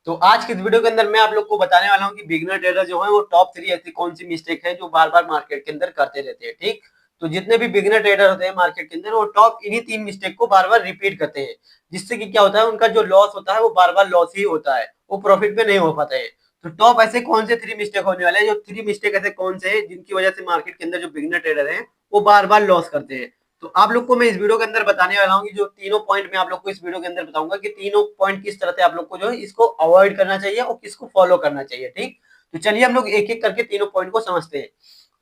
तो आज की इस वीडियो के अंदर मैं आप लोग को बताने वाला हूँ कि बिगिनर ट्रेडर जो है वो टॉप 3 ऐसी कौन सी मिस्टेक है जो बार-बार मार्केट के अंदर करते रहते हैं, ठीक? तो जितने भी बिगिनर ट्रेडर होते हैं मार्केट के अंदर वो टॉप इन्हीं 3 मिस्टेक को बार-बार रिपीट करते हैं। जिससे कि क्या होता है उनका जो लॉस होता है वो बार-बार लॉस ही होता है, वो प्रॉफिट में नहीं हो पाते हैं। तो टॉप ऐसे कौन से 3 मिस्टेक होने वाले हैं, जो 3 मिस्टेक ऐसे कौन से हैं जिनकी वजह से मार्केट के अंदर जो बिगिनर ट्रेडर हैं वो बार-बार लॉस करते हैं। तो आप लोग को मैं इस वीडियो के अंदर बताने वाला हूँ कि जो तीनों पॉइंट मैं आप लोग को इस वीडियो के अंदर बताऊंगा कि तीनों पॉइंट किस तरह से आप लोग को जो है इसको अवॉइड करना चाहिए और किसको फॉलो करना चाहिए, ठीक? तो चलिए हम लोग एक एक करके तीनों पॉइंट को समझते हैं।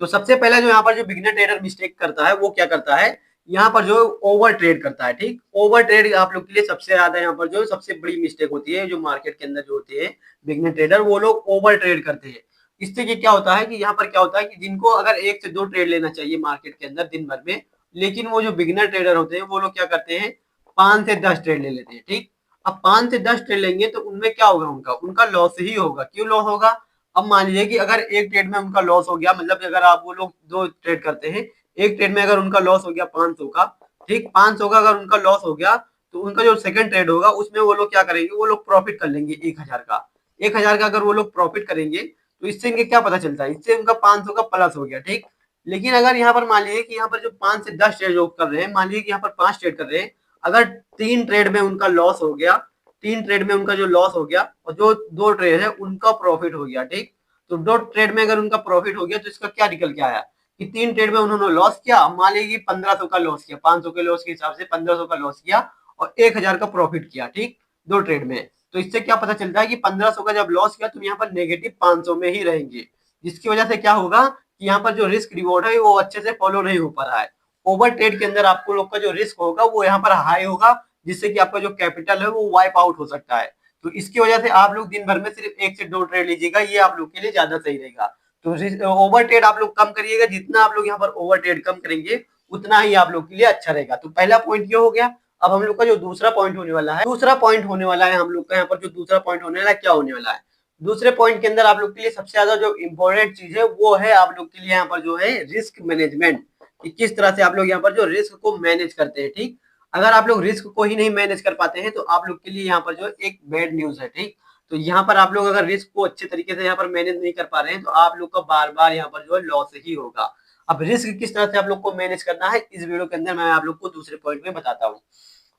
तो सबसे पहला जो यहाँ पर जो बिगिनर ट्रेडर मिस्टेक करता है वो क्या करता है, यहाँ पर जो ओवर ट्रेड करता है, ठीक? ओवर ट्रेड आप लोग के लिए सबसे ज्यादा यहाँ पर जो सबसे बड़ी मिस्टेक होती है, जो मार्केट के अंदर जो होती है बिगिनर ट्रेडर वो लोग ओवर ट्रेड करते हैं। इससे ये क्या होता है कि यहाँ पर क्या होता है कि जिनको अगर 1 से 2 ट्रेड लेना चाहिए मार्केट के अंदर दिन भर में, लेकिन वो जो बिगिनर ट्रेडर होते हैं वो लोग क्या करते हैं 5 से 10 ट्रेड ले लेते हैं, ठीक? अब 5 से 10 ट्रेड लेंगे तो उनमें क्या होगा, उनका उनका लॉस ही होगा। क्यों लॉस होगा? अब मान लीजिए कि अगर एक ट्रेड में उनका लॉस हो गया, मतलब अगर आप वो लोग 2 ट्रेड करते हैं, एक ट्रेड में अगर उनका लॉस हो गया 500 का, ठीक? 500 का अगर उनका लॉस हो गया तो उनका जो सेकंड ट्रेड होगा उसमें वो लोग क्या करेंगे, वो लोग प्रॉफिट कर लेंगे 1000 का। 1000 का अगर वो लोग प्रॉफिट करेंगे तो इससे इनके क्या पता चलता है, इससे उनका 500 का प्लस हो गया, ठीक? लेकिन अगर यहाँ पर मान लीजिए कि यहाँ पर जो 5 से 10 ट्रेड जो कर रहे हैं, मान लीजिए कि यहाँ पर 5 ट्रेड कर रहे हैं, अगर 3 ट्रेड में उनका लॉस हो गया, 3 ट्रेड में उनका जो लॉस हो गया और जो 2 ट्रेड है उनका प्रॉफिट हो गया, ठीक? तो 2 ट्रेड में अगर उनका प्रॉफिट हो गया तो इसका क्या निकल के आया कि 3 ट्रेड में उन्होंने लॉस किया, मान लीजिए 1500 का लॉस किया, 500 के लॉस के हिसाब से 1500 का लॉस किया और 1000 का प्रॉफिट किया, ठीक? 2 ट्रेड में। तो इससे क्या पता चलता है कि 1500 का जब लॉस किया तो यहाँ पर नेगेटिव 500 में ही रहेंगे, जिसकी वजह से क्या होगा कि यहाँ पर जो रिस्क रिवॉर्ड है वो अच्छे से फॉलो नहीं हो पा रहा है। ओवर ट्रेड के अंदर आपको लोग का जो रिस्क होगा वो यहाँ पर हाई होगा, जिससे कि आपका जो कैपिटल है वो वाइप आउट हो सकता है। तो इसकी वजह से आप लोग दिन भर में सिर्फ 1 से 2 ट्रेड लीजिएगा, ये आप लोग के लिए ज्यादा सही रहेगा। तो ओवर ट्रेड आप लोग कम करिएगा, जितना आप लोग यहाँ पर ओवर ट्रेड कम करेंगे उतना ही आप लोग के लिए अच्छा रहेगा। तो पहला पॉइंट ये हो गया। अब हम लोग का जो दूसरा पॉइंट होने वाला है, दूसरा पॉइंट होने वाला है हम लोग का यहाँ पर जो दूसरा पॉइंट होने वाला है, क्या होने वाला है? दूसरे पॉइंट के अंदर आप लोग के लिए सबसे ज्यादा जो इम्पोर्टेंट चीज है वो है आप लोग के लिए यहाँ पर जो है रिस्क मैनेजमेंट, कि किस तरह से आप लोग यहाँ पर जो रिस्क को मैनेज करते हैं, ठीक? अगर आप लोग रिस्क को ही नहीं मैनेज कर पाते हैं तो आप लोग के लिए यहाँ पर जो एक बैड न्यूज है, ठीक? तो यहाँ पर आप लोग अगर रिस्क को अच्छे तरीके से यहाँ पर मैनेज नहीं कर पा रहे हैं तो आप लोग का बार बार यहाँ पर जो है लॉस ही होगा। अब रिस्क किस तरह से आप लोग को मैनेज करना है इस वीडियो के अंदर मैं आप लोग को दूसरे पॉइंट में बताता हूँ।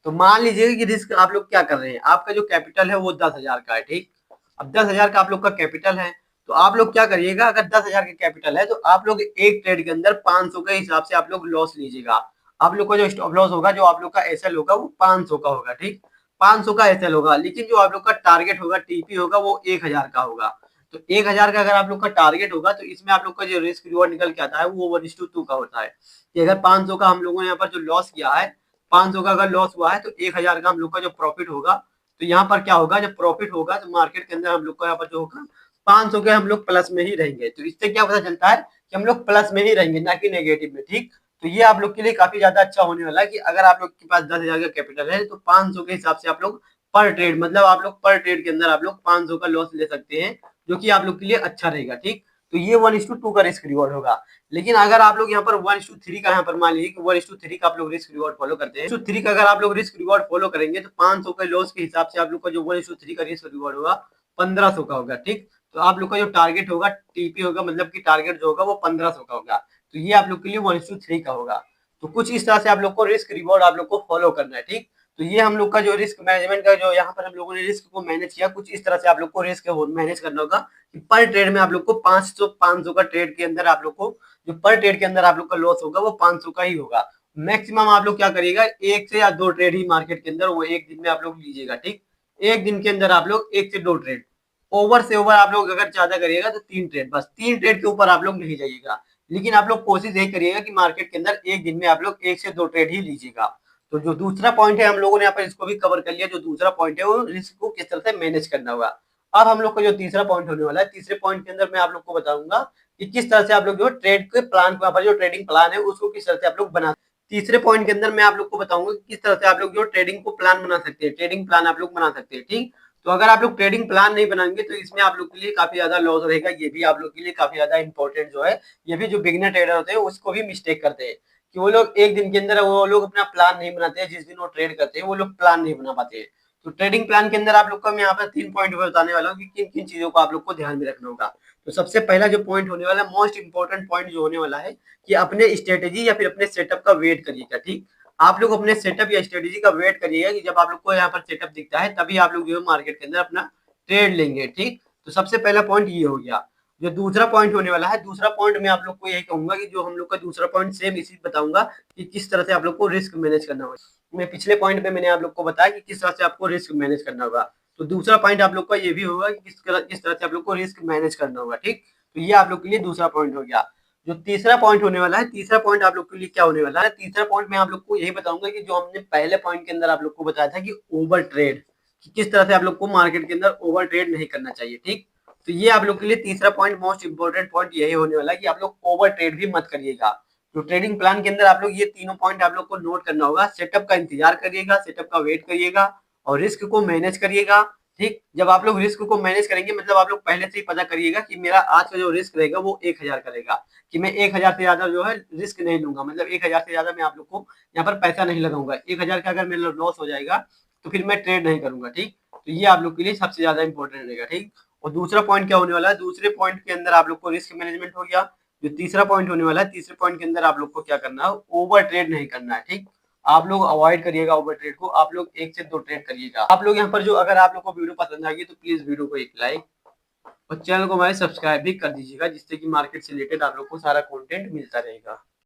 तो मान लीजिए कि रिस्क आप लोग क्या कर रहे हैं, आपका जो कैपिटल है वो 10,000 का है, ठीक? अब 10,000 का आप लोग का कैपिटल है तो आप लोग क्या करिएगा, अगर 10,000 का कैपिटल है तो आप लोग एक ट्रेड के अंदर 500 के हिसाब से आप लोग लॉस लीजिएगा। आप लोग का जो स्टॉप लॉस होगा, जो आप लोग का एसएल होगा वो 500 का होगा, ठीक? 500 का एसएल होगा, लेकिन जो आप लोग का टारगेट होगा, टीपी होगा, वो 1000 का होगा। तो 1000 का अगर आप लोग का टारगेट होगा तो इसमें आप लोग का जो रिस्क रिवॉर्ड निकल के आता है वो 1:2 का होता है। कि अगर 500 का हम लोगों ने यहाँ पर जो लॉस किया है, 500 का अगर लॉस हुआ है तो 1000 का हम लोग का जो प्रॉफिट होगा, तो यहाँ पर क्या होगा, जब प्रॉफिट होगा तो मार्केट के अंदर हम लोग का यहाँ पर जो होगा 500 के हम लोग प्लस में ही रहेंगे। तो इससे क्या पता चलता है कि हम लोग प्लस में ही रहेंगे, ना कि नेगेटिव में, ठीक? तो ये आप लोग के लिए काफी ज्यादा अच्छा होने वाला है कि अगर आप लोग के पास 10,000 का कैपिटल है तो 500 के हिसाब से आप लोग पर ट्रेड, मतलब आप लोग पर ट्रेड के अंदर आप लोग 500 का लॉस ले सकते हैं, जो कि आप लोग के लिए अच्छा रहेगा, ठीक? तो ये 1:2 का रिस्क रिवॉर्ड होगा। लेकिन अगर आप लोग यहाँ पर 1:3 का यहाँ पर मान लीजिए कि 1:3 का आप लोग रिस्क रिवॉर्ड फॉलो करते हैं, 3 का अगर आप लोग रिस्क रिवॉर्ड फॉलो करेंगे तो 500 के लॉस के हिसाब से आप लोग का जो 1:3 का रिस्क रिवॉर्ड होगा 1500 का होगा, ठीक? तो आप लोग का जो टारगेट होगा, टीपी होगा, मतलब कि टारगेट जो होगा वो 1500 का होगा। तो ये आप लोग के लिए 1:3 का होगा। तो कुछ इस तरह से आप लोग को रिस्क रिवॉर्ड आप लोग को फॉलो करना है, ठीक? तो ये हम लोग का जो रिस्क मैनेजमेंट का जो यहाँ पर हम लोगों ने रिस्क को मैनेज किया, कुछ इस तरह से आप लोग को रिस्क मैनेज करना होगा कि पर ट्रेड में आप लोग को 500 का ट्रेड के अंदर आप लोग को जो पर ट्रेड के अंदर आप लोग का लॉस होगा वो 500 का ही होगा। मैक्सिमम आप लोग क्या करिएगा, 1 से या 2 ट्रेड ही मार्केट के अंदर वो एक दिन में आप लोग लीजिएगा, ठीक? एक दिन के अंदर आप लोग 1 से 2 ट्रेड, ओवर से ओवर आप लोग अगर ज्यादा करिएगा तो 3 ट्रेड, बस 3 ट्रेड के ऊपर आप लोग नहीं जाइएगा। लेकिन आप लोग कोशिश यही करिएगा कि मार्केट के अंदर एक दिन में आप लोग 1 से 2 ट्रेड ही लीजिएगा। तो जो दूसरा पॉइंट है हम लोगों ने यहाँ पर इसको भी कवर कर लिया। जो दूसरा पॉइंट है वो रिस्क को किस तरह से मैनेज करना होगा। अब हम लोग का जो तीसरा पॉइंट होने वाला है, तीसरे पॉइंट के अंदर मैं आप लोग को बताऊंगा कि किस तरह से आप लोग जो ट्रेड के प्लान को, जो ट्रेडिंग प्लान है उसको किस तरह से आप लोग बना। तीसरे पॉइंट के अंदर मैं आप लोग को बताऊंगा कि किस तरह से आप लोग जो ट्रेडिंग को प्लान बना सकते हैं, ट्रेडिंग प्लान आप लोग बना सकते हैं, ठीक? तो अगर आप लोग ट्रेडिंग प्लान नहीं बनाएंगे तो इसमें आप लोग के लिए काफी ज्यादा लॉस रहेगा। ये भी आप लोग के लिए काफी ज्यादा इंपॉर्टेंट जो है, ये भी जो बिगिनर ट्रेडर होते हैं उसको भी मिस्टेक करते हैं कि वो लोग एक दिन के अंदर वो लोग अपना प्लान नहीं बनाते हैं। जिस दिन वो ट्रेड करते हैं वो लोग प्लान नहीं बना पाते हैं। तो ट्रेडिंग प्लान के अंदर आप लोग को मैं यहाँ पर 3 पॉइंट बताने वाला हूँ कि किन किन चीजों को आप लोग को ध्यान में रखना होगा। तो सबसे पहला जो पॉइंट होने वाला है, मोस्ट इंपॉर्टेंट पॉइंट जो होने वाला है कि अपने स्ट्रेटेजी या फिर अपने सेटअप का वेट करिएगा। ठीक, आप लोग अपने सेटअप या स्ट्रेटेजी का वेट करिएगा कि जब आप लोग को यहाँ पर सेटअप दिखता है तभी आप लोग जो है मार्केट के अंदर अपना ट्रेड लेंगे। ठीक, तो सबसे पहला पॉइंट ये हो गया। जो दूसरा पॉइंट होने वाला है, दूसरा पॉइंट मैं आप लोग को यही कहूंगा कि जो हम लोग का दूसरा पॉइंट सेम इसी बताऊंगा कि किस तरह से आप लोग को रिस्क मैनेज करना होगा। मैं पिछले पॉइंट पे मैंने आप लोग को बताया कि किस तरह से आपको रिस्क मैनेज करना होगा। तो दूसरा पॉइंट आप लोग का ये भी होगा कि किस तरह से आप लोग को रिस्क मैनेज करना होगा। ठीक, तो ये आप लोग के लिए दूसरा पॉइंट हो गया। जो तीसरा पॉइंट होने वाला है, तीसरा पॉइंट आप लोग के लिए क्या होने वाला है, तीसरा पॉइंट मैं आप लोग को यही बताऊंगा कि जो हमने पहले पॉइंट के अंदर आप लोग को बताया था कि ओवर ट्रेड, कि किस तरह से आप लोग को मार्केट के अंदर ओवर ट्रेड नहीं करना चाहिए। ठीक, तो ये आप लोग के लिए तीसरा पॉइंट, मोस्ट इंपोर्टेंट पॉइंट यही होने वाला है कि आप लोग ओवर ट्रेड भी मत करिएगा। तो ट्रेडिंग प्लान के अंदर आप लोग ये तीनों पॉइंट आप लोग को नोट करना होगा। सेटअप का इंतजार करिएगा, सेटअप का वेट करिएगा और रिस्क को मैनेज करिएगा। ठीक, जब आप लोग रिस्क को मैनेज करेंगे मतलब आप लोग पहले से ही पता करिएगा कि मेरा आज का जो रिस्क रहेगा वो 1000 का रहेगा, कि मैं 1000 से ज्यादा जो है रिस्क नहीं लूंगा, मतलब 1000 से ज्यादा मैं आप लोग को यहाँ पर पैसा नहीं लगाऊंगा। 1000 का अगर मेरा लॉस हो जाएगा तो फिर मैं ट्रेड नहीं करूंगा। ठीक, तो ये आप लोग के लिए सबसे ज्यादा इंपॉर्टेंट रहेगा। ठीक, और दूसरा पॉइंट क्या होने वाला है, दूसरे पॉइंट के अंदर आप लोग को रिस्क मैनेजमेंट हो गया। जो तीसरा पॉइंट होने वाला है, तीसरे पॉइंट के अंदर आप लोग को क्या करना है, ओवर ट्रेड नहीं करना है। ठीक, आप लोग अवॉइड करिएगा ओवर ट्रेड को, आप लोग 1 से 2 ट्रेड करिएगा। आप लोग यहाँ पर जो, अगर आप लोग को वीडियो पसंद आ गई तो प्लीज वीडियो को एक लाइक और चैनल को हमारे सब्सक्राइब भी कर दीजिएगा, जिससे कि मार्केट से रिलेटेड आप लोग को सारा कंटेंट मिलता रहेगा।